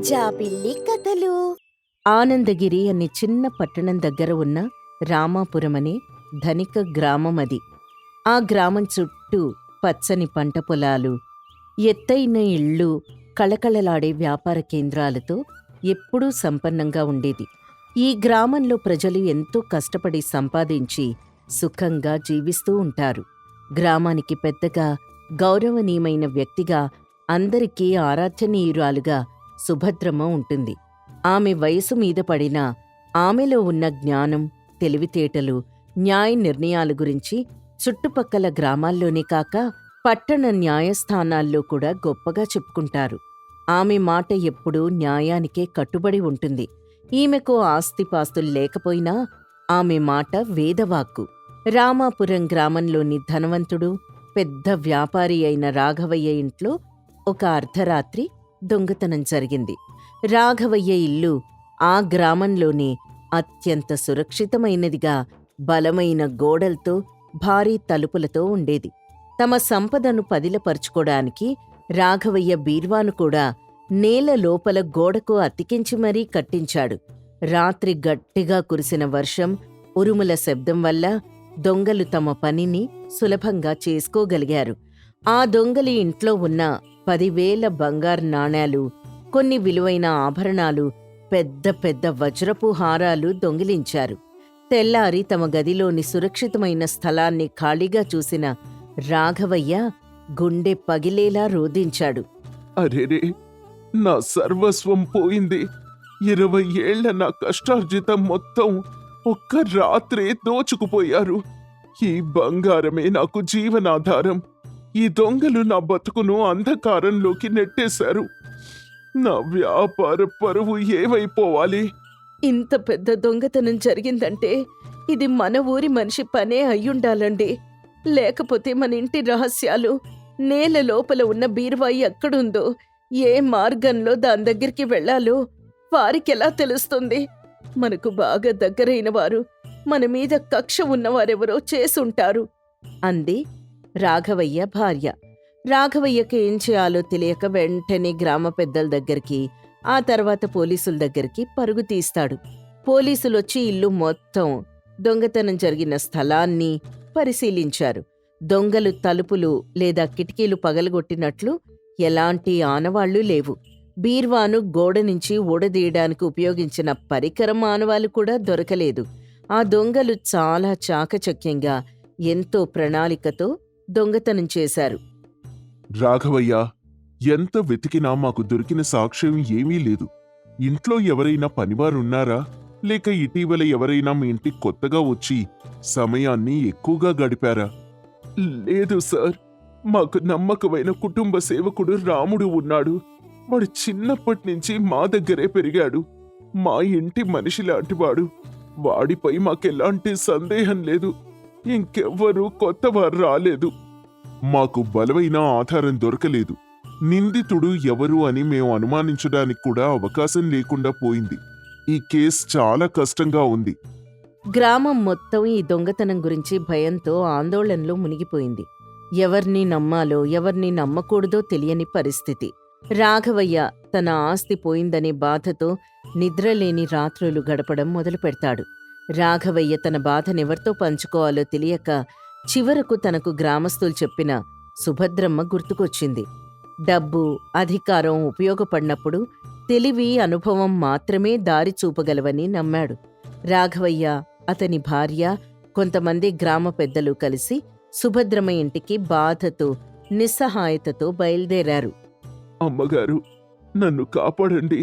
జాబిల్లి కథలు. ఆనందగిరి అనే చిన్న పట్టణం దగ్గర ఉన్న రామాపురం అనే ధనిక గ్రామం అది. ఆ గ్రామం చుట్టూ పచ్చని పంట పొలాలు, ఎత్తైన ఇళ్ళు, కళకళలాడే వ్యాపార కేంద్రాలతో ఎప్పుడూ సంపన్నంగా ఉండేది. ఈ గ్రామంలో ప్రజలు ఎంతో కష్టపడి సంపాదించి సుఖంగా జీవిస్తూ ఉంటారు. గ్రామానికి పెద్దగా గౌరవనీయమైన వ్యక్తిగా, అందరికీ ఆరాధ్యనీయురాలుగా సుభద్రమ్మ ఉంటుంది. ఆమె వయసు మీద పడినా ఆమెలో ఉన్న జ్ఞానం, తెలివితేటలు, న్యాయ నిర్ణయాల గురించి చుట్టుపక్కల గ్రామాల్లోనే కాక పట్టణ న్యాయస్థానాల్లో కూడా గొప్పగా చెప్పుకుంటారు. ఆమె మాట ఎప్పుడూ న్యాయానికే కట్టుబడి ఉంటుంది. ఈమెకు ఆస్తిపాస్తులు లేకపోయినా ఆమె మాట వేదవాక్కు. రామాపురం గ్రామంలోని ధనవంతుడు, పెద్ద వ్యాపారి అయిన రాఘవయ్య ఇంట్లో ఒక అర్ధరాత్రి దొంగతనం జరిగింది. రాఘవయ్య ఇల్లు ఆ గ్రామంలోనే అత్యంత సురక్షితమైనదిగా, బలమైన గోడలతో, భారీ తలుపులతో ఉండేది. తమ సంపదను పదిలపరుచుకోడానికి రాఘవయ్య బీర్వాను కూడా నేల లోపల గోడకు అతికించి మరీ కట్టించాడు. రాత్రి గట్టిగా కురిసిన వర్షం, ఉరుముల శబ్దం వల్ల దొంగలు తమ పనిని సులభంగా చేసుకోగలిగారు. ఆ దొంగలి ఇంట్లో ఉన్న 10,000 బంగారు నాణేలు, కొన్ని విలువైన ఆభరణాలు, పెద్ద పెద్ద వజ్రపు హారాలు దొంగిలించారు. తెల్లారి తమ గదిలోని సురక్షితమైన స్థలాన్ని ఖాళీగా చూసిన రాఘవయ్య గుండె పగిలేలా రోదించాడు. అరెరే, నా సర్వస్వం పోయింది. 20 ఏళ్ల నా కష్టార్జితం మొత్తం ఒక్క రాత్రే దోచుకుపోయారు. ఈ బంగారమే నాకు జీవనాధారం. ఈ దొంగలు నా బతుకును అంధకారంలోకి నెట్టేశారు. నా వ్యాపార పరువు ఏమైపోవాలి? ఇంత పెద్ద దొంగతనం జరిగిందంటే ఇది మన ఊరి మనిషి పనే అయ్యుండాలండి. లేకపోతే మన ఇంటి రహస్యాలు, నేల లోపల ఉన్న బీరువాయి ఎక్కడుందో, ఏ మార్గంలో దాని దగ్గరికి వెళ్లాలో వారికెలా తెలుస్తుంది? మనకు బాగా దగ్గరైన వారు, మన మీద కక్ష ఉన్నవారెవరో చేసుంటారు అంది రాఘవయ్య భార్య. రాఘవయ్యకి ఏం చేయాలో తెలియక వెంటనే గ్రామ పెద్దల దగ్గరికి, ఆ తర్వాత పోలీసుల దగ్గరికి పరుగు తీస్తాడు. పోలీసులొచ్చి ఇల్లు మొత్తం, దొంగతనం జరిగిన స్థలాన్ని పరిశీలించారు. దొంగలు తలుపులు లేదా కిటికీలు పగలగొట్టినట్లు ఎలాంటి ఆనవాళ్లు లేవు. బీర్వాను గోడ నుంచి ఊడదీయడానికి ఉపయోగించిన పరికరం ఆనవాలు కూడా దొరకలేదు. ఆ దొంగలు చాలా చాకచక్యంగా, ఎంతో ప్రణాళికతో దొంగతనం చేశారు. రాఘవయ్య, ఎంత వెతికినా మాకు దొరికిన సాక్ష్యం ఏమీ లేదు. ఇంట్లో ఎవరైనా పనివారున్నారా? లేక ఇటీవల ఎవరైనా మీ ఇంటికి కొత్తగా వచ్చి సమయాన్ని ఎక్కువగా గడిపారా? లేదు సార్, మాకు నమ్మకమైన కుటుంబ సేవకుడు రాముడు ఉన్నాడు. వాడు చిన్నప్పటి నుంచి మా దగ్గరే పెరిగాడు. మా ఇంటి మనిషి లాంటివాడు. వాడిపై మాకెలాంటి సందేహం లేదు. ఇంకెవ్వరూ కొత్తవారు రాలేదు. మాకు బలమైన ఆధారం దొరకలేదు. నిందితుడు ఎవరు అని మేము అనుమానించడానికి కూడా అవకాశం లేకుండా పోయింది. ఈ కేసు చాలా కష్టంగా ఉంది. గ్రామం మొత్తం ఈ దొంగతనం గురించి భయంతో ఆందోళనలో మునిగిపోయింది. ఎవర్ని నమ్మాలో, ఎవర్ని నమ్మకూడదో తెలియని పరిస్థితి. రాఘవయ్య తన ఆస్తి పోయిందనే బాధతో నిద్రలేని రాత్రులు గడపడం మొదలుపెడతాడు. రాఘవయ్య తన బాధనెవరితో పంచుకోవాలో తెలియక చివరకు తనకు గ్రామస్తులు చెప్పిన సుభద్రమ్మ గుర్తుకొచ్చింది. డబ్బు, అధికారం ఉపయోగపడినప్పుడు తెలివి, అనుభవం మాత్రమే దారి చూపగలవని నమ్మాడు. రాఘవయ్య, అతని భార్య, కొంతమంది గ్రామ పెద్దలు కలిసి సుభద్రమ్మ ఇంటికి బాధతో, నిస్సహాయతతో బయలుదేరారు. అమ్మగారు, నన్ను కాపాడండి.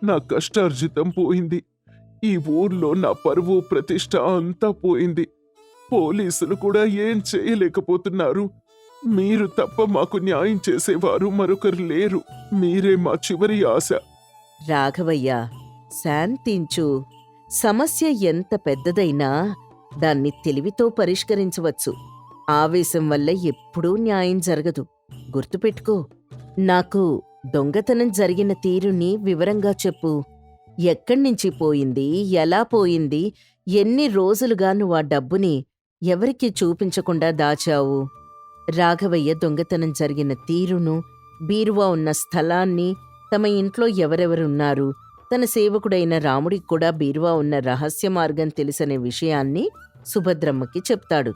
నా కష్టార్జితం పోయింది. ఈ ఊర్లో నా పరువు, ప్రతిష్ట అంతా పోయింది. పోలీసులు కూడా ఏం చేయలేకపోతున్నారు. మీరు తప్ప మాకు న్యాయం చేసేవారు మరొకరు లేరు. మీరే మా చివరి ఆశ. రాఘవయ్య, శాంతించు. సమస్య ఎంత పెద్దదైనా దాన్ని తెలివితో పరిష్కరించవచ్చు. ఆవేశం వల్ల ఎప్పుడూ న్యాయం జరగదు. గుర్తుపెట్టుకో. నాకు దొంగతనం జరిగిన తీరుని వివరంగా చెప్పు. ఎక్కడ్నించి పోయింది, ఎలా పోయింది, ఎన్ని రోజులుగా నువ్వు ఆ డబ్బుని ఎవరికీ చూపించకుండా దాచావు? రాఘవయ్య దొంగతనం జరిగిన తీరును, బీరువా ఉన్న స్థలాన్ని తమ ఇంట్లో ఎవరెవరున్నారు, తన సేవకుడైన రాముడికి కూడా బీరువా ఉన్న రహస్య మార్గం తెలిసనే విషయాన్ని సుభద్రమ్మకి చెప్తాడు.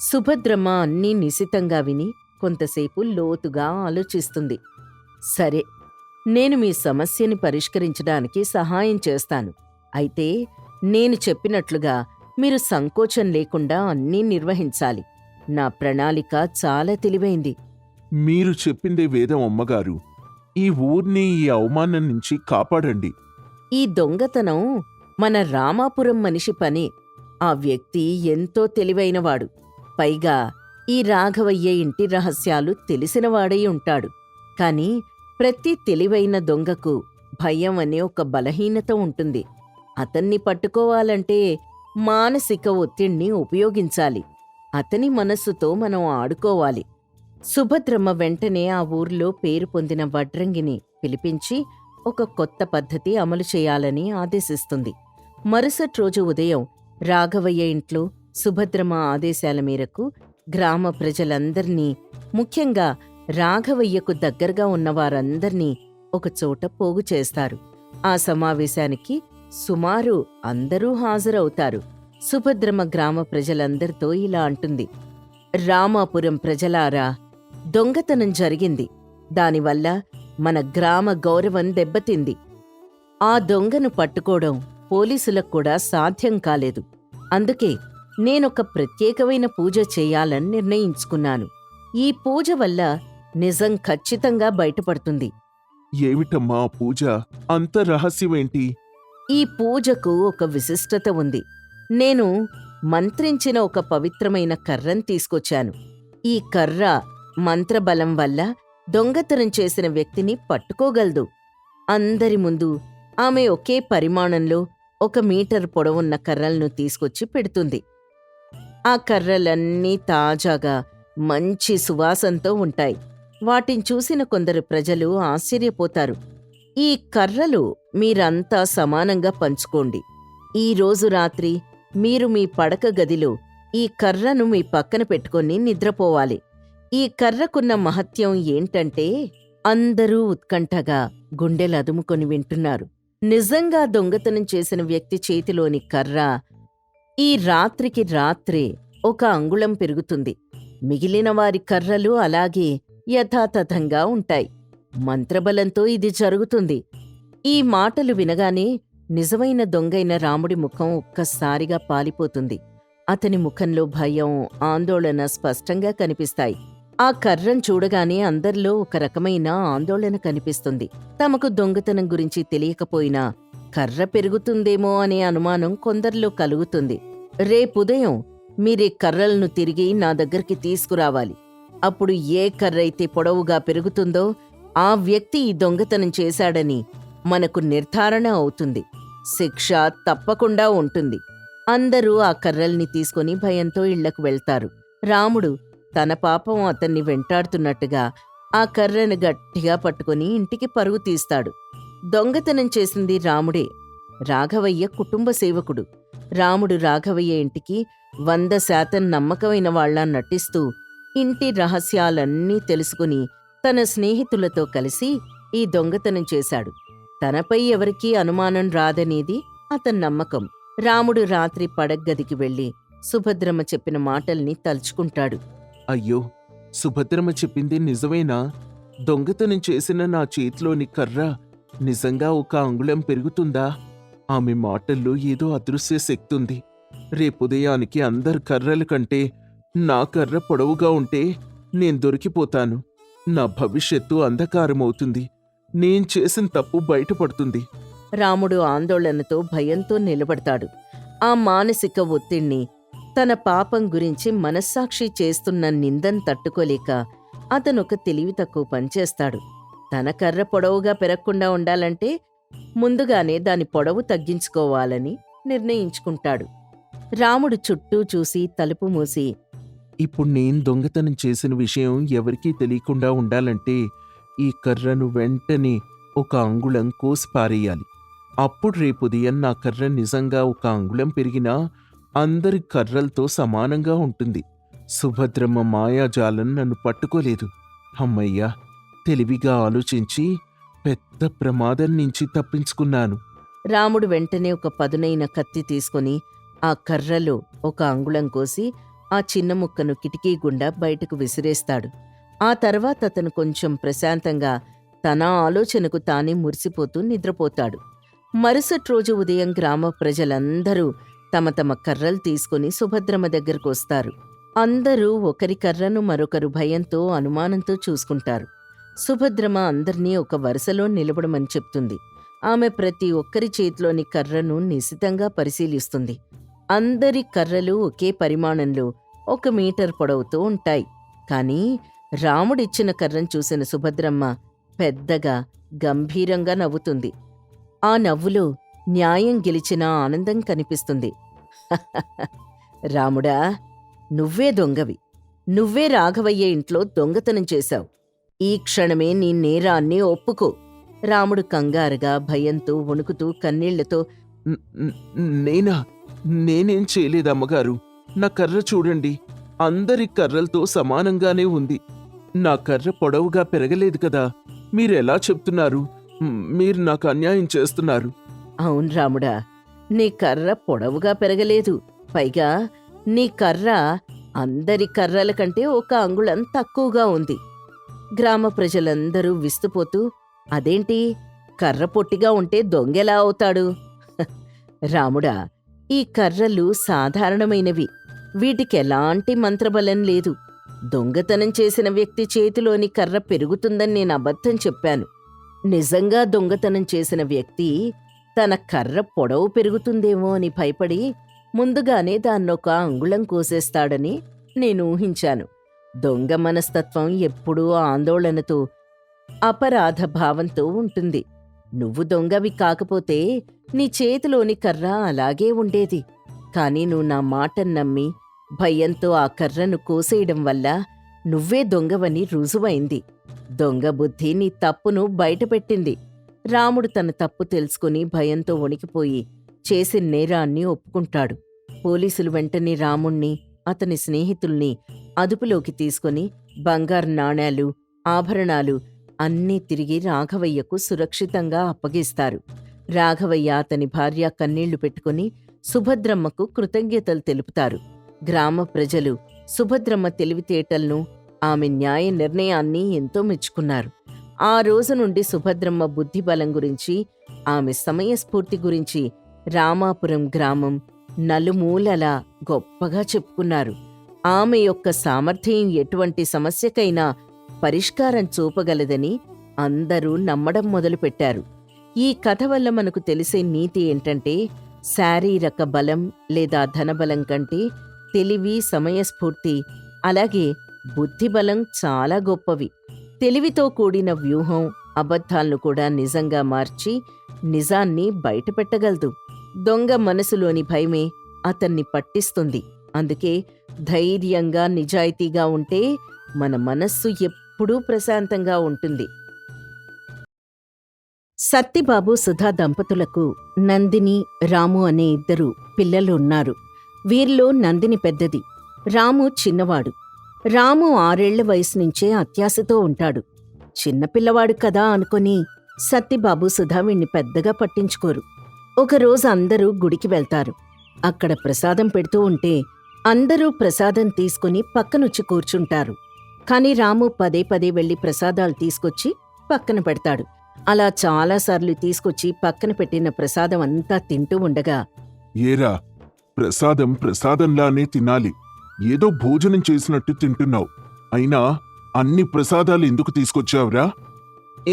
సుభద్రమ్మ అన్నీ నిశితంగా విని కొంతసేపు లోతుగా ఆలోచిస్తుంది. సరే, నేను మీ సమస్యని పరిష్కరించడానికి సహాయం చేస్తాను. అయితే నేను చెప్పినట్లుగా మీరు సంకోచం లేకుండా అన్నీ నిర్వహించాలి. నా ప్రణాళిక చాలా తెలివైంది. మీరు చెప్పిందే వేదం అమ్మగారు. ఈ ఊర్ని ఈ అవమానం నుంచి కాపాడండి. ఈ దొంగతనం మన రామాపురం మనిషి పని. ఆ వ్యక్తి ఎంతో తెలివైనవాడు. పైగా ఈ రాఘవయ్య ఇంటి రహస్యాలు తెలిసినవాడై ఉంటాడు. కాని ప్రతి తెలివైన దొంగకు భయం అనే ఒక బలహీనత ఉంటుంది. అతన్ని పట్టుకోవాలంటే మానసిక ఒత్తిడిని ఉపయోగించాలి. అతని మనస్సుతో మనం ఆడుకోవాలి. సుభద్రమ్మ వెంటనే ఆ ఊర్లో పేరు పొందిన వడ్రంగిని పిలిపించి ఒక కొత్త పద్ధతి అమలు చేయాలని ఆదేశిస్తుంది. మరుసటి రోజు ఉదయం రాఘవయ్య ఇంట్లో సుభద్రమ్మ ఆదేశాల మేరకు గ్రామ ప్రజలందర్నీ, ముఖ్యంగా రాఘవయ్యకు దగ్గరగా ఉన్నవారందర్నీ ఒకచోట పోగు చేస్తారు. ఆ సమావేశానికి సుమారు అందరూ హాజరవుతారు. సుభద్రమ్మ గ్రామ ప్రజలందరితో ఇలా అంటుంది: రామాపురం ప్రజలారా, దొంగతనం జరిగింది. దానివల్ల మన గ్రామ గౌరవం దెబ్బతింది. ఆ దొంగను పట్టుకోవడం పోలీసులకు కూడా సాధ్యం కాలేదు. అందుకే నేనొక ప్రత్యేకమైన పూజ చేయాలని నిర్ణయించుకున్నాను. ఈ పూజ వల్ల నిజం ఖచ్చితంగా బయటపడుతుంది. ఏమిటమ్మా ఆ పూజ? అంత రహస్యమేంటి? ఈ పూజకు ఒక విశిష్టత ఉంది. నేను మంత్రించిన ఒక పవిత్రమైన కర్రను తీసుకొచ్చాను. ఈ కర్ర మంత్రబలం వల్ల దొంగతనం చేసిన వ్యక్తిని పట్టుకోగలదు. అందరి ముందు ఆమె ఒకే పరిమాణంలో 1 మీటర్ పొడవున్న కర్రలను తీసుకొచ్చి పెడుతుంది. ఆ కర్రలన్నీ తాజాగా మంచి సువాసనతో ఉంటాయి. వాటిని చూసిన కొందరు ప్రజలు ఆశ్చర్యపోతారు. ఈ కర్రలు మీరంతా సమానంగా పంచుకోండి. ఈ రోజు రాత్రి మీరు మీ పడక గదిలో ఈ కర్రను మీ పక్కన పెట్టుకొని నిద్రపోవాలి. ఈ కర్రకున్న మహత్యం ఏంటంటే, అందరూ ఉత్కంఠగా గుండెలదుముకొని వింటున్నారు. నిజంగా దొంగతనం చేసిన వ్యక్తి చేతిలోని కర్ర ఈ రాత్రికి రాత్రే 1 అంగుళం పెరుగుతుంది. మిగిలిన వారి కర్రలు అలాగే యథాతథంగా ఉంటాయి. మంత్రబలంతో ఇది జరుగుతుంది. ఈ మాటలు వినగానే నిజమైన దొంగైన రాముడి ముఖం ఒక్కసారిగా పాలిపోతుంది. అతని ముఖంలో భయం, ఆందోళన స్పష్టంగా కనిపిస్తాయి. ఆ కర్రను చూడగానే అందరిలో ఒక రకమైన ఆందోళన కనిపిస్తుంది. తమకు దొంగతనం గురించి తెలియకపోయినా కర్ర పెరుగుతుందేమో అనే అనుమానం కొందరిలో కలుగుతుంది. రేపుదయం మీరే కర్రలను తిరిగి నా దగ్గరికి తీసుకురావాలి. అప్పుడు ఏ కర్ర అయితే పొడవుగా పెరుగుతుందో ఆ వ్యక్తి ఈ దొంగతనం చేశాడని మనకు నిర్ధారణ అవుతుంది. శిక్ష తప్పకుండా ఉంటుంది. అందరూ ఆ కర్రల్ని తీసుకుని భయంతో ఇళ్లకు వెళ్తారు. రాముడు తన పాపం అతన్ని వెంటాడుతున్నట్టుగా ఆ కర్రను గట్టిగా పట్టుకుని ఇంటికి పరుగు తీస్తాడు. దొంగతనం చేసింది రాముడే. రాఘవయ్య కుటుంబ సేవకుడు. రాముడు రాఘవయ్య ఇంటికి 100% నమ్మకమైన వాళ్ళ నటిస్తూ ఇంటి రహస్యాలన్నీ తెలుసుకుని తన స్నేహితులతో కలిసి ఈ దొంగతనం చేశాడు. తనపై ఎవరికీ అనుమానం రాదనేది అతని నమ్మకం. రాముడు రాత్రి పడగ్గదికి వెళ్లి సుభద్రమ్మ చెప్పిన మాటల్ని తలుచుకుంటాడు. అయ్యో, సుభద్రమ్మ చెప్పింది నిజమేనా? దొంగతనం చేసిన నా చేతిలోని కర్ర నిజంగా 1 అంగుళం పెరుగుతుందా? ఆమె మాటల్లో ఏదో అదృశ్య శక్తుంది. రేపుదయానికి అందరి కర్రల కంటే నా కర్ర పొడవుగా ఉంటే నేను దొరికిపోతాను. నా భవిష్యత్తు అంధకారమవుతుంది. నేను చేసిన తప్పు బయటపడుతుంది. రాముడు ఆందోళనతో భయంతో నిలబడతాడు. ఆ మానసిక ఒత్తిణ్ణి, తన పాపం గురించి మనస్సాక్షి చేస్తున్న నిందను తట్టుకోలేక అతనొక తెలివి తక్కువ పనిచేస్తాడు. తన కర్ర పొడవుగా పెరగకుండా ఉండాలంటే ముందుగానే దాని పొడవు తగ్గించుకోవాలని నిర్ణయించుకుంటాడు. రాముడు చుట్టూ చూసి తలుపు మూసి, ఇప్పుడు నేను దొంగతనం చేసిన విషయం ఎవరికీ తెలియకుండా ఉండాలంటే ఈ కర్రను వెంటనే 1 అంగుళం కోసి పారేయాలి. అప్పుడు రేపు ఉదయం నా కర్ర నిజంగా 1 అంగుళం పెరిగినా అందరి కర్రలతో సమానంగా ఉంటుంది. సుభద్రమ్మ మాయాజాలం నన్ను పట్టుకోలేదు. అమ్మయ్యా, తెలివిగా ఆలోచించి పెద్ద ప్రమాదం నుంచి తప్పించుకున్నాను. రాముడు వెంటనే ఒక పదునైన కత్తి తీసుకుని ఆ కర్రలో ఒక అంగుళం కోసి ఆ చిన్న ముక్కను కిటికీ గుండా బయటకు విసిరేస్తాడు. ఆ తర్వాత అతను కొంచెం ప్రశాంతంగా తన ఆలోచనకు తానే మురిసిపోతూ నిద్రపోతాడు. మరుసటి రోజు ఉదయం గ్రామ ప్రజలందరూ తమ తమ కర్రలు తీసుకుని సుభద్రమ్మ దగ్గరకు వస్తారు. అందరూ ఒకరి కర్రను మరొకరు భయంతో అనుమానంతో చూసుకుంటారు. సుభద్రమ్మ అందర్నీ ఒక వరుసలో నిలబడమని చెప్తుంది. ఆమె ప్రతి ఒక్కరి చేతిలోని కర్రను నిశితంగా పరిశీలిస్తుంది. అందరి కర్రలు ఒకే పరిమాణంలో 1 మీటర్ పొడవుతో ఉంటాయి. కానీ రాముడిచ్చిన కర్రను చూసిన సుభద్రమ్మ పెద్దగా గంభీరంగా నవ్వుతుంది. ఆ నవ్వులో న్యాయం గెలిచిన ఆనందం కనిపిస్తుంది. రాముడా, నువ్వే దొంగవి. నువ్వే రాఘవయ్య ఇంట్లో దొంగతనం చేశావు. ఈ క్షణమే నీ నేరాన్ని ఒప్పుకో. రాముడు కంగారుగా భయంతో వణుకుతూ కన్నీళ్లతో "న- న- నేనా? నేనేం చేయలేదమ్మగారు. నా కర్ర చూడండి, అందరి కర్రలతో సమానంగానే ఉంది. నా కర్ర పొడవుగా పెరగలేదు కదా. మీరెలా చెప్తున్నారు? మీరు నాకు అన్యాయం చేస్తున్నారు. అవును రాముడా, నీ కర్ర పొడవుగా పెరగలేదు. పైగా నీ కర్ర అందరి కర్రల కంటే 1 అంగుళం తక్కువగా ఉంది. గ్రామ ప్రజలందరూ విస్తుపోతూ, అదేంటి, కర్ర పొట్టిగా ఉంటే దొంగెలా అవుతాడు? రాముడా, ఈ కర్రలు సాధారణమైనవి. వీటికెలాంటి మంత్రబలం లేదు. దొంగతనం చేసిన వ్యక్తి చేతిలోని కర్ర పెరుగుతుందని నేను అబద్ధం చెప్పాను. నిజంగా దొంగతనం చేసిన వ్యక్తి తన కర్ర పొడవు పెరుగుతుందేమో అని భయపడి ముందుగానే దాన్నొక అంగుళం కోసేస్తాడని నేను ఊహించాను. దొంగ మనస్తత్వం ఎప్పుడూ ఆందోళనతో, అపరాధ భావంతో ఉంటుంది. నువ్వు దొంగవి కాకపోతే నీ చేతిలోని కర్ర అలాగే ఉండేది. కాని నువ్వు నా మాటను నమ్మి భయంతో ఆ కర్రను కోసేయడం వల్ల నువ్వే దొంగవని రుజువైంది. దొంగ బుద్ధి నీ తప్పును బయటపెట్టింది. రాముడు తన తప్పు తెలుసుకుని భయంతో వణికిపోయి చేసిన నేరాన్ని ఒప్పుకుంటాడు. పోలీసులు వెంటనే రాముణ్ణి, అతని స్నేహితుల్ని అదుపులోకి తీసుకుని బంగారు నాణేలు, ఆభరణాలు అన్నీ తిరిగి రాఘవయ్యకు సురక్షితంగా అప్పగిస్తారు. రాఘవయ్య అతని భార్య కన్నీళ్లు పెట్టుకుని సుభద్రమ్మకు కృతజ్ఞతలు తెలుపుతారు. గ్రామ ప్రజలు సుభద్రమ్మ తెలివితేటలను, ఆమె న్యాయ నిర్ణయాన్ని ఎంతో మెచ్చుకున్నారు. ఆ రోజు నుండి సుభద్రమ్మ బుద్ధిబలం గురించి, ఆమె సమయస్ఫూర్తి గురించి రామాపురం గ్రామం నలుమూలలా గొప్పగా చెప్పుకున్నారు. ఆమె యొక్క సామర్థ్యం ఎటువంటి సమస్యకైనా పరిష్కారం చూపగలదని అందరూ నమ్మడం మొదలుపెట్టారు. ఈ కథ వల్ల మనకు తెలిసే నీతి ఏంటంటే, శారీరక బలం లేదా ధనబలం కంటే తెలివి, సమయస్ఫూర్తి, అలాగే బుద్ధిబలం చాలా గొప్పవి. తెలివితో కూడిన వ్యూహం అబద్ధాలను కూడా నిజంగా మార్చి నిజాన్ని బయటపెట్టగలదు. దొంగ మనసులోని భయమే అతన్ని పట్టిస్తుంది. అందుకే ధైర్యంగా, నిజాయితీగా ఉంటే మన మనస్సు ఎప్పుడూ ప్రశాంతంగా ఉంటుంది. సత్తిబాబు, సుధా దంపతులకు నందిని, రాము అనే 2 పిల్లలు ఉన్నారు. వీరిలో నందిని పెద్దది, రాము చిన్నవాడు. రాము 6 ఏళ్ల వయసు నుంచే అత్యాశతో ఉంటాడు. చిన్నపిల్లవాడు కదా అనుకుని సత్తిబాబు, సుధా వీణ్ణి పెద్దగా పట్టించుకోరు. ఒకరోజు అందరూ గుడికి వెళ్తారు. అక్కడ ప్రసాదం పెడుతూ ఉంటే అందరూ ప్రసాదం తీసుకుని పక్కనొచ్చి కూర్చుంటారు. కాని రాము పదే పదే వెళ్లి ప్రసాదాలు తీసుకొచ్చి పక్కన పెడతాడు. అలా చాలాసార్లు తీసుకొచ్చి పక్కన పెట్టిన ప్రసాదం అంతా తింటూ ఉండగా, ఏరా, ప్రసాదం ప్రసాదంలానే తినాలి. ఏదో భోజనం చేసినట్టు తింటున్నావు. అయినా అన్ని ప్రసాదాలు ఎందుకు తీసుకొచ్చావురా?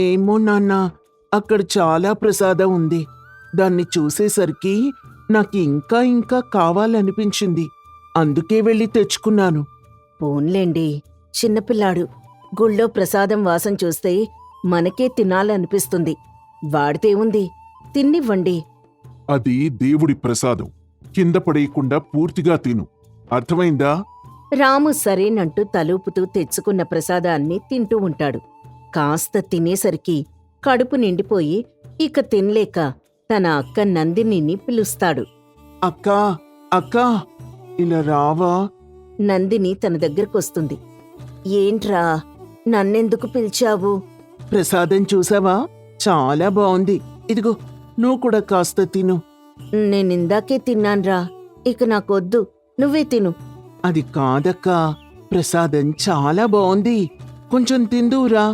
ఏమో నాన్నా, అక్కడ చాలా ప్రసాదం ఉంది. దాన్ని చూసేసరికి నాకు ఇంకా ఇంకా కావాలనిపించింది. అందుకే వెళ్ళి తెచ్చుకున్నాను. పోన్లేండి, చిన్నపిల్లాడు. గుళ్ళో ప్రసాదం వాసన చూస్తే మనకే తినాలనిపిస్తుంది. వాడితే ఉంది, తిన్నివ్వండి. అది దేవుడి ప్రసాదం. కింద పడేయకుండా పూర్తిగా తిను. అర్థమైందా? రాము సరేనంటూ తలూపుతూ తెచ్చుకున్న ప్రసాదాన్ని తింటూ ఉంటాడు. కాస్త తినేసరికి కడుపు నిండిపోయి ఇక తినలేక తన అక్క నందినిని పిలుస్తాడు. అక్కా, అక్కా, ఇలా రావా? నందిని తన దగ్గరకొస్తుంది. ఏంట్రా, నన్నెందుకు పిలిచావు? ప్రసాదం చూసావా? చాలా బాగుంది. ఇదిగో నువ్వు కూడా కాస్త తిను. నేనిందాకే తిన్నాన్రా, ఇక నాకొద్దు, నువ్వే తిను. అది కాదక్కా, ప్రసాదం చాలా బాగుంది. కొంచెం తిందువురా.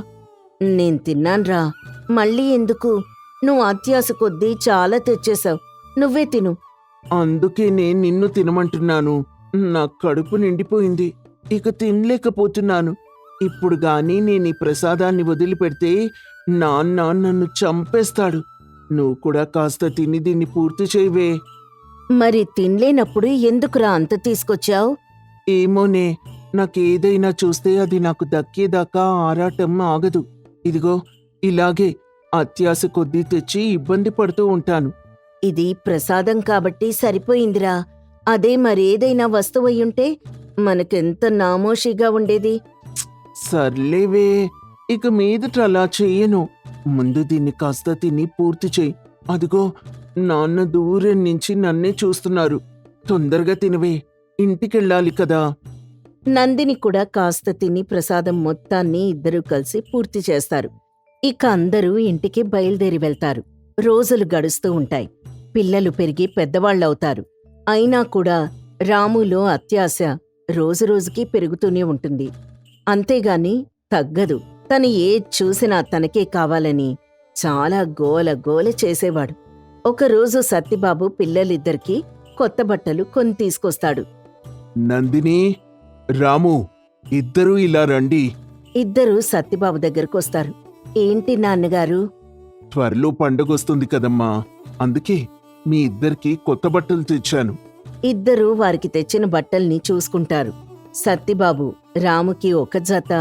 నేను తిన్నాన్రా, మళ్ళీ ఎందుకు? నువ్వు అత్యాశ కొద్దీ చాలా తెచ్చేశావు, నువ్వే తిను. అందుకే నేను నిన్ను తినమంటున్నాను. నా కడుపు నిండిపోయింది, ఇక తినలేకపోతున్నాను. ఇప్పుడు గాని నేను ఈ ప్రసాదాన్ని వదిలిపెడితే నాన్న నన్ను చంపేస్తాడు. నువ్వు కూడా కాస్త తిని దీన్ని పూర్తి చేయవే. మరి తినలేనప్పుడు ఎందుకురా అంత తీసుకొచ్చావు? ఏమోనే, నాకేదైనా చూస్తే అది నాకు దక్కేదాకా ఆరాటం ఆగదు. ఇదిగో ఇలాగే అత్యాశ కొద్దీ తెచ్చి ఇబ్బంది పడుతూ ఉంటాను. ఇది ప్రసాదం కాబట్టి సరిపోయిందిరా. అదే మరేదైనా వస్తువయ్యుంటే మనకెంత నామోషిగా ఉండేది. సర్లేవే, ఇక మీదట అలా చెయ్యను. ముందు దీన్ని కాస్త తిని పూర్తి చెయ్యి. అదిగో నాన్న దూరం నుంచి నన్నే చూస్తున్నారు. తొందరగా తినవే, ఇంటికెళ్ళాలి కదా. నందిని కూడా కాస్త తిని ప్రసాదం మొత్తాన్ని ఇద్దరూ కలిసి పూర్తి చేస్తారు. ఇక అందరూ ఇంటికి బయలుదేరి వెళ్తారు. రోజులు గడుస్తూ ఉంటాయి. పిల్లలు పెరిగి పెద్దవాళ్లవుతారు. అయినా కూడా రాములో అత్యాశ రోజురోజుకీ పెరుగుతూనే ఉంటుంది. అంతేగాని తగ్గదు. తను ఏది చూసినా తనకే కావాలని చాలా గోల గోల చేసేవాడు. ఒకరోజు సత్తిబాబు పిల్లలిద్దరికీ కొత్త బట్టలు కొని తీసుకొస్తాడు. నందిని, రాము, ఇద్దరూ ఇలా రండి. ఇద్దరూ సత్తిబాబు దగ్గరకొస్తారు. ఏంటి నాన్నగారు? త్వరలో పండగొస్తుంది కదమ్మా, అందుకే మీ ఇద్దరికి కొత్త బట్టలు తెచ్చాను. ఇద్దరూ వారికి తెచ్చిన బట్టల్ని చూసుకుంటారు. సత్తిబాబు రాముకి ఒక జత,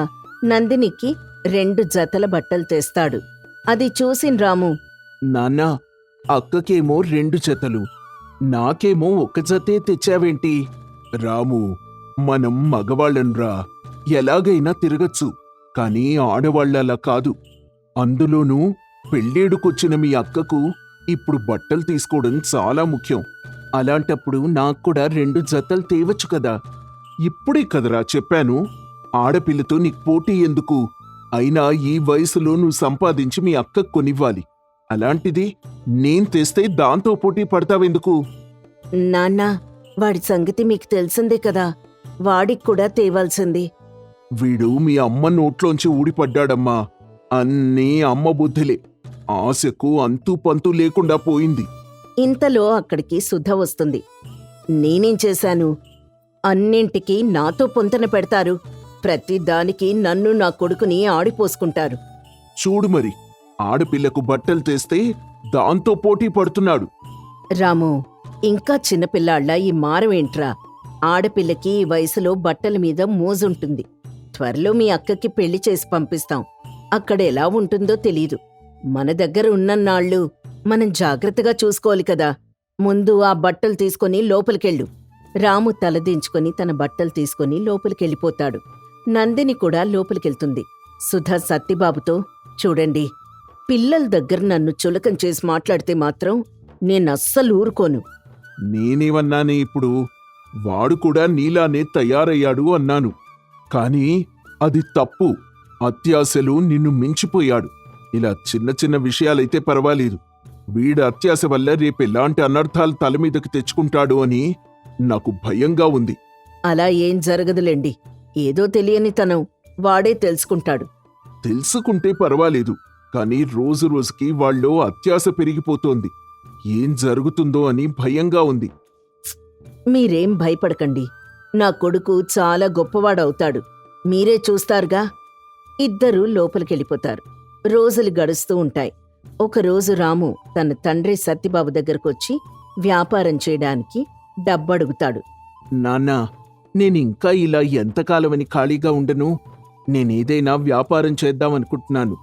నందినికి 2 జతల బట్టలు తెస్తాడు. అది చూసిన రాము, నాన్నా, అక్కకేమో 2 జతలు, నాకేమో 1 జతే తెచ్చావేంటి? రాము, మనం మగవాళ్ళంరా, ఎలాగైనా తిరగచ్చు. కానీ ఆడవాళ్ళలా కాదు. అందులోనూ పెళ్ళేడుకొచ్చిన మీ అక్కకు ఇప్పుడు బట్టలు తీసుకోవడం చాలా ముఖ్యం. అలాంటప్పుడు నాక్కూడా 2 జతలు తేవచ్చు కదా. ఇప్పుడే కదరా చెప్పాను, ఆడపిల్లతో నీకు పోటీ ఎందుకు? అయినా ఈ వయసులో నువ్వు సంపాదించి మీ అక్కకు కొనివ్వాలి. అలాంటిది నేను తెస్తే దాంతో పోటీ పడతావెందుకు? నాన్నా, వాడి సంగతి మీకు తెలిసిందే కదా, వాడికి కూడా తేవాల్సింది. వీడు మీ అమ్మ నోట్లోంచి ఊడిపడ్డాడమ్మా. అన్నీ అమ్మ బుద్ధిలే. ఆశకు అంతూ పంతూ లేకుండా పోయింది. ఇంతలో అక్కడికి సుధ వస్తుంది. నేనేం చేశాను? అన్నింటికీ నాతో పొంతన పెడతారు. ప్రతిదానికి నన్ను నా కొడుకుని ఆడిపోసుకుంటారు. చూడు మరి, ఆడపిల్లకు బట్టలు తెస్తే దాంతో పోటీ పడుతున్నాడు. రాము, ఇంకా చిన్నపిల్లాళ్ళ ఈ మారవేంట్రా? ఆడపిల్లకి ఈ వయసులో బట్టల మీద మోజుంటుంది. త్వరలో మీ అక్కకి పెళ్లి చేసి పంపిస్తాం. అక్కడ ఎలా ఉంటుందో తెలీదు. మన దగ్గర ఉన్నన్నాళ్ళు మనం జాగ్రత్తగా చూసుకోవాలి కదా. ముందు ఆ బట్టలు తీసుకొని లోపలికెళ్ళు. రాము తలదించుకొని తన బట్టలు తీసుకొని లోపలికెళ్ళిపోతాడు. నందిని కూడా లోపలికెళ్తుంది. సుధ సత్తిబాబుతో, చూడండి, పిల్లల దగ్గర నన్ను చులకం చేసి మాట్లాడితే మాత్రం నేనస్సలు ఊరుకోను. నేనేమన్నానే ఇప్పుడు? వాడు కూడా నీలానే తయారయ్యాడు అన్నాను. కానీ అది తప్పు. అత్యాశలు నిన్ను మించిపోయాడు. ఇలా చిన్న చిన్న విషయాలైతే పర్వాలేదు. వీడి అత్యాశ వల్ల రేపెలాంటి అనర్థాలు తలమీదకి తెచ్చుకుంటాడు అని నాకు భయంగా ఉంది. అలా ఏం జరగదులేండి. ఏదో తెలియని తనం, వాడే తెలుసుకుంటాడు. తెలుసుకుంటే పర్వాలేదు, కానీ రోజు రోజుకి వాళ్ళలో అత్యాశ పెరిగిపోతోంది. ఏం జరుగుతుందో అని భయంగా ఉంది. మీరేం భయపడకండి. నా కొడుకు చాలా గొప్పవాడవుతాడు. మీరే చూస్తారుగా. ఇద్దరూ లోపలికెళ్ళిపోతారు. రోజులు గడుస్తూ ఉంటాయి. ఒకరోజు రాము తన తండ్రి సత్తిబాబు దగ్గరకొచ్చి వ్యాపారం చేయడానికి డబ్బడుగుతాడు. నాన్నా, నేనింకా ఇలా ఎంతకాలమని ఖాళీగా ఉండను? నేనేదైనా వ్యాపారం చేద్దామనుకుంటున్నాను.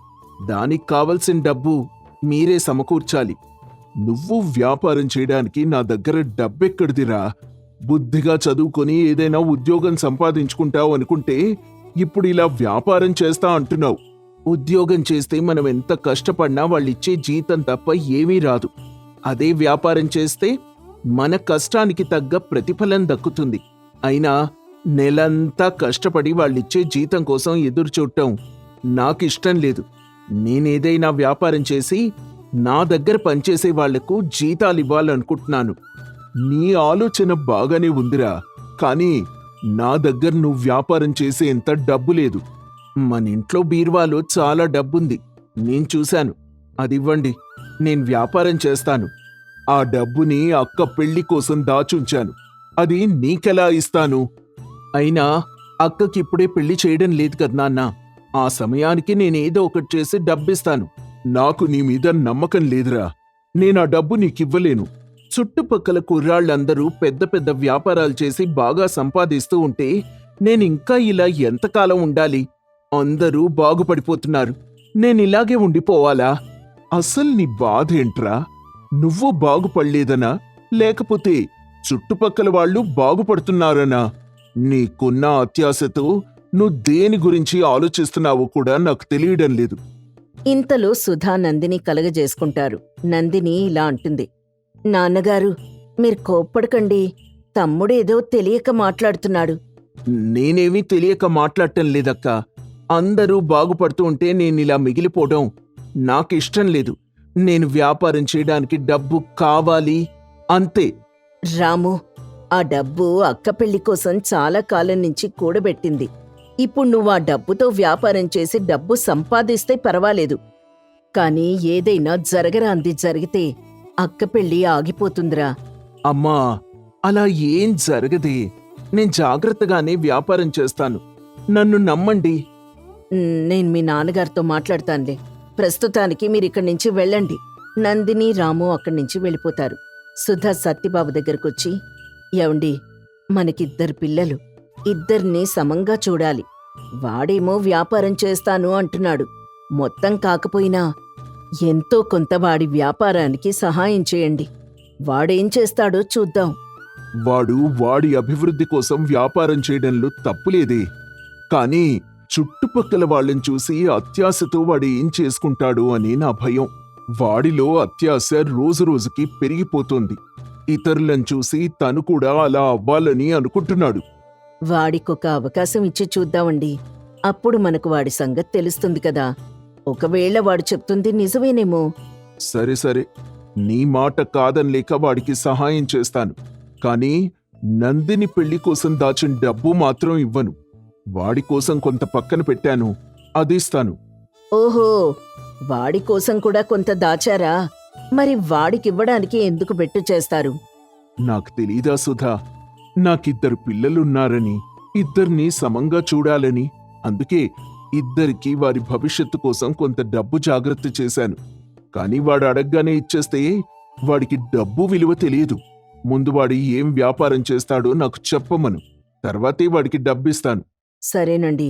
దానికి కావలసిన డబ్బు మీరే సమకూర్చాలి. నువ్వు వ్యాపారం చేయడానికి నా దగ్గర డబ్బెక్కడిదిరా? బుద్ధిగా చదువుకొని ఏదైనా ఉద్యోగం సంపాదించుకుంటావు అనుకుంటే ఇప్పుడు ఇలా వ్యాపారం చేస్తా అంటున్నావు. ఉద్యోగం చేస్తే మనం ఎంత కష్టపడినా వాళ్ళిచ్చే జీతం తప్ప ఏమీ రాదు. అదే వ్యాపారం చేస్తే మన కష్టానికి తగ్గ ప్రతిఫలం దక్కుతుంది. అయినా నెలంతా కష్టపడి వాళ్ళిచ్చే జీతం కోసం ఎదురు చూడటం నాకిష్టం లేదు. నేనేదైనా వ్యాపారం చేసి నా దగ్గర పనిచేసే వాళ్లకు జీతాలివ్వాలనుకుంటున్నాను. నీ ఆలోచన బాగానే ఉందిరా, కానీ నా దగ్గర నువ్వు వ్యాపారం చేసేంత డబ్బు లేదు. మన ఇంట్లో బీరువాలో చాలా డబ్బుంది, నేను చూశాను. అదివ్వండి, నేను వ్యాపారం చేస్తాను. ఆ డబ్బుని అక్క పెళ్లి కోసం దాచుంచాను. అది నీకెలా ఇస్తాను? అయినా అక్కకిప్పుడే పెళ్లి చేయడం లేదు కదా నాన్న. ఆ సమయానికి నేనేదో ఒకటి చేసి డబ్బిస్తాను. నాకు నీ మీద నమ్మకం లేదురా. నేనా డబ్బు నీకివ్వలేను. చుట్టుపక్కల కుర్రాళ్ళందరూ పెద్ద పెద్ద వ్యాపారాలు చేసి బాగా సంపాదిస్తూ ఉంటే నేనింకా ఇలా ఎంతకాలం ఉండాలి? అందరూ బాగుపడిపోతున్నారు, నేనిలాగే ఉండిపోవాలా? అసలు నీ బాధేంట్రా? నువ్వు బాగుపడలేదనా, లేకపోతే చుట్టుపక్కల వాళ్ళు బాగుపడుతున్నారనా? నీకున్న అత్యాశతో నువ్వు దేని గురించి ఆలోచిస్తున్నావో కూడా నాకు తెలియడం లేదు. ఇంతలో సుధా నందిని కలగజేసుకుంటారు. నందిని ఇలా అంటుంది, నాన్నగారు, మీరు కోప్పడకండి. తమ్ముడేదో తెలియక మాట్లాడుతున్నాడు. నేనేమీ తెలియక మాట్లాడటం లేదక్కా. అందరూ బాగుపడుతూ ఉంటే నేనిలా మిగిలిపోవడం నాకిష్టం లేదు. నేను వ్యాపారం చేయడానికి డబ్బు కావాలి, అంతే. రాము, ఆ డబ్బు అక్క పెళ్లి కోసం చాలా కాలం నుంచి కూడబెట్టింది. ఇప్పుడు నువ్వు ఆ డబ్బుతో వ్యాపారం చేసి డబ్బు సంపాదిస్తే పర్వాలేదు. కానీ ఏదైనా జరగరాంది జరిగితే అక్క పెళ్లి ఆగిపోతుందిరా. అమ్మా, అలా ఏం జరగదే. నేను జాగ్రత్తగానే వ్యాపారం చేస్తాను, నన్ను నమ్మండి. నేను మీ నాన్నగారితో మాట్లాడతానులే. ప్రస్తుతానికి మీరిక్కడి నుంచి వెళ్ళండి. నందిని, రాము అక్కడి నుంచి వెళ్ళిపోతారు. సుధా సత్యబాబు దగ్గరకొచ్చి, ఏవండి, మనకిద్దరు పిల్లలు, ఇద్దరినీ సమంగా చూడాలి. వాడేమో వ్యాపారం చేస్తాను అంటున్నాడు. మొత్తం కాకపోయినా ఎంతో కొంత వాడి వ్యాపారానికి సహాయం చేయండి. వాడేం చేస్తాడో చూద్దాం. వాడి అభివృద్ధి కోసం వ్యాపారం చేయడంలో తప్పులేదే. కానీ చుట్టుపక్కల వాళ్ళని చూసి అత్యాశతో వాడు ఏం చేసుకుంటాడు అని నా భయం. వాడిలో అత్యాశ రోజురోజుకి పెరిగిపోతోంది. ఇతరులను చూసి తను కూడా అలా అవ్వాలని అనుకుంటున్నాడు. వాడికొక అవకాశం ఇచ్చి చూద్దామండి. అప్పుడు మనకు వాడి సంగతి తెలుస్తుంది కదా. ఒకవేళ వాడు చెప్తుంది నిజమేనేమో. సరే సరే, నీ మాట కాదనిలేక వాడికి సహాయం చేస్తాను. కానీ నందిని పెళ్లి కోసం దాచిన డబ్బు మాత్రం ఇవ్వను. వాడి కోసం కొంత పక్కన పెట్టాను, అదిస్తాను. ఓహో, వాడి కోసం కూడా కొంత దాచారా? మరి వాడికివ్వడానికి ఎందుకు బెట్టు చేస్తారు? నాకు తెలీదా సుధా? నాకిద్దరు పిల్లలున్నారని, ఇద్దరినీ సమంగా చూడాలని. అందుకే ఇద్దరికీ వారి భవిష్యత్తు కోసం కొంత డబ్బు జాగ్రత్త చేశాను. కాని వాడు అడగ్గానే ఇచ్చేస్తే వాడికి డబ్బు విలువ తెలియదు. ముందు వాడు ఏం వ్యాపారం చేస్తాడో నాకు చెప్పమను, తర్వాతే వాడికి డబ్బిస్తాను. సరేనండి,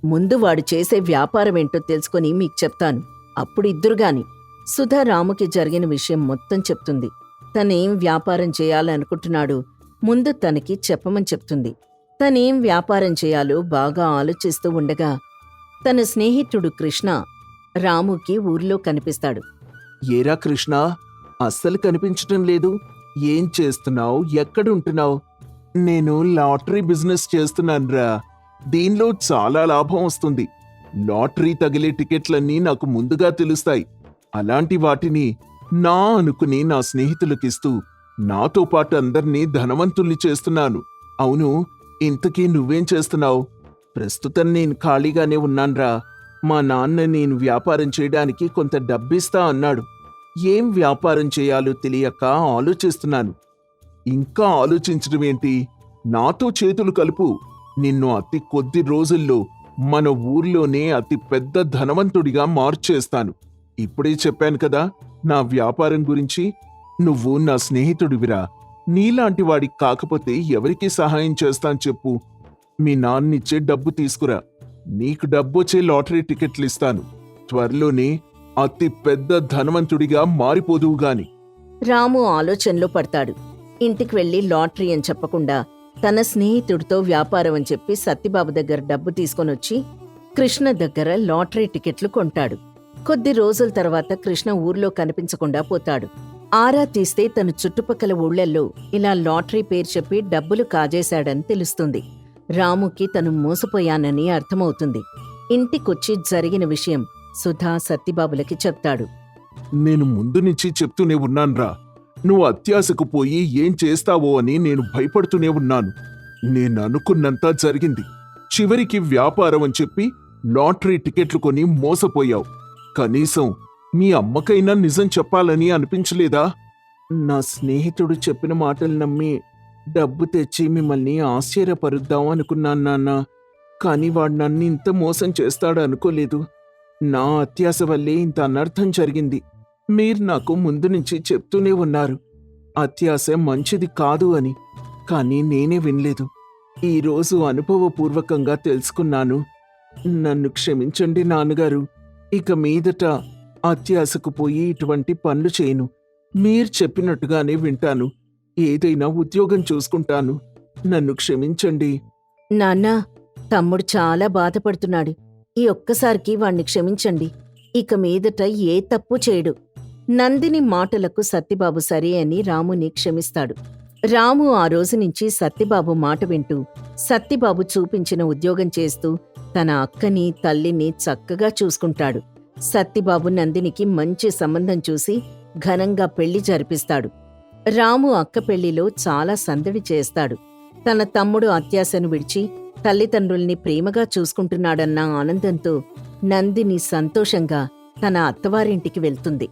ముందు వాడు చేసే వ్యాపారమేంటో తెలుసుకొని మీకు చెప్తాను. అప్పుడు ఇద్దరుగాని. సుధా రాముకి జరిగిన విషయం మొత్తం చెప్తుంది. తనేం వ్యాపారం చేయాలనుకుంటున్నాడు ముందు తనకి చెప్పమని చెప్తుంది. తనేం వ్యాపారం చేయాలో బాగా ఆలోచిస్తూ ఉండగా తన స్నేహితుడు కృష్ణ రాముకి ఊర్లో కనిపిస్తాడు. ఏరా కృష్ణ, అస్సలు కనిపించటం లేదు. ఏం చేస్తున్నావు? ఎక్కడుంటున్నావు? నేను లాటరీ బిజినెస్ చేస్తున్నానురా. దీనిలో చాలా లాభం వస్తుంది. లాటరీ తగిలే టికెట్లన్నీ నాకు ముందుగా తెలుస్తాయి. అలాంటి వాటిని నా అనుకుని నా స్నేహితులకిస్తూ నాతో పాటు అందర్నీ ధనవంతుల్ని చేస్తున్నాను. అవును, ఇంతకీ నువ్వేం చేస్తున్నావు? ప్రస్తుతం నేను ఖాళీగానే ఉన్నాన్రా. మా నాన్న నేను వ్యాపారం చేయడానికి కొంత డబ్బిస్తా అన్నాడు. ఏం వ్యాపారం చేయాలో తెలియక ఆలోచిస్తున్నాను. ఇంకా ఆలోచించడమేంటి? నాతో చేతులు కలుపు. నిన్ను అతి కొద్ది రోజుల్లో మన ఊర్లోనే అతి పెద్ద ధనవంతుడిగా మార్చేస్తాను. ఇప్పుడే చెప్పాను కదా నా వ్యాపారం గురించి. నువ్వు నా స్నేహితుడివిరా. నీలాంటి వాడికి కాకపోతే ఎవరికి సహాయం చేస్తాను చెప్పు? మీ నాన్నిచ్చే డబ్బు తీసుకురా. నీకు డబ్బొచ్చే లాటరీ టికెట్లు ఇస్తాను. త్వరలోనే అతి పెద్ద ధనవంతుడిగా మారిపోదువుగాని. రాము ఆలోచనలో పడతాడు. ఇంటికి వెళ్లి లాటరీ అని చెప్పకుండా తన స్నేహితుడితో వ్యాపారం అని చెప్పి సత్యబాబు దగ్గర డబ్బు తీసుకొనొచ్చి కృష్ణ దగ్గర లాటరీ టికెట్లు కొంటాడు. కొద్ది రోజుల తర్వాత కృష్ణ ఊర్లో కనిపించకుండా పోతాడు. ఆరా తీస్తే తన చుట్టుపక్కల ఊళ్ళల్లో ఇలా లాటరీ పేరు చెప్పి డబ్బులు కాజేశాడని తెలుస్తుంది. రాముకి తను మోసపోయానని అర్థమవుతుంది. ఇంటికొచ్చి జరిగిన విషయం సుధా సత్తిబాబులకి చెప్తాడు. నేను ముందు నుంచి చెప్తూనే ఉన్నాన్రా, నువ్వు అత్యాశకు పోయి ఏం చేస్తావో అని నేను భయపడుతూనే ఉన్నాను. నేననుకున్నంత జరిగింది. చివరికి వ్యాపారం అని చెప్పి లాటరీ టికెట్లు కొని మోసపోయావు. కనీసం మీ అమ్మకైనా నిజం చెప్పాలని అనిపించలేదా? నా స్నేహితుడు చెప్పిన మాటలు నమ్మి డబ్బు తెచ్చి మిమ్మల్ని ఆశ్చర్యపరుద్దాం అనుకున్నాను నాన్న. కాని వాడు నన్ను ఇంత మోసం చేస్తాడు అనుకోలేదు. నా అత్యాశ వల్లే ఇంత అనర్థం జరిగింది. మీరు నాకు ముందు నుంచి చెప్తూనే ఉన్నారు అత్యాశ మంచిది కాదు అని. కానీ నేనే వినలేదు. ఈరోజు అనుభవపూర్వకంగా తెలుసుకున్నాను. నన్ను క్షమించండి నాన్నగారు. ఇక మీదట అత్యాశకు పోయి ఇటువంటి పనులు చేయను. మీరు చెప్పినట్టుగానే వింటాను. ఏదైనా ఉద్యోగం చూసుకుంటాను. నన్ను క్షమించండి. నాన్నా, తమ్ముడు చాలా బాధపడుతున్నాడు. ఈ ఒక్కసారికి వాణ్ణి క్షమించండి. ఇక మీదట ఏ తప్పు చేయడు. నందిని మాటలకు సత్తిబాబు సరే అని రాముని క్షమిస్తాడు. రాము ఆ రోజు నుంచి సత్తిబాబు మాట వింటూ సత్తిబాబు చూపించిన ఉద్యోగం చేస్తూ తన అక్కని తల్లిని చక్కగా చూసుకుంటాడు. సత్తిబాబు నందినికి మంచి సంబంధం చూసి ఘనంగా పెళ్లి జరిపిస్తాడు. రాము అక్క పెళ్లిలో చాలా సందడి చేస్తాడు. తన తమ్ముడు అత్యాశను విడిచి తల్లిదండ్రుల్ని ప్రేమగా చూసుకుంటున్నాడన్న ఆనందంతో నందిని సంతోషంగా తన అత్తవారింటికి వెళ్తుంది.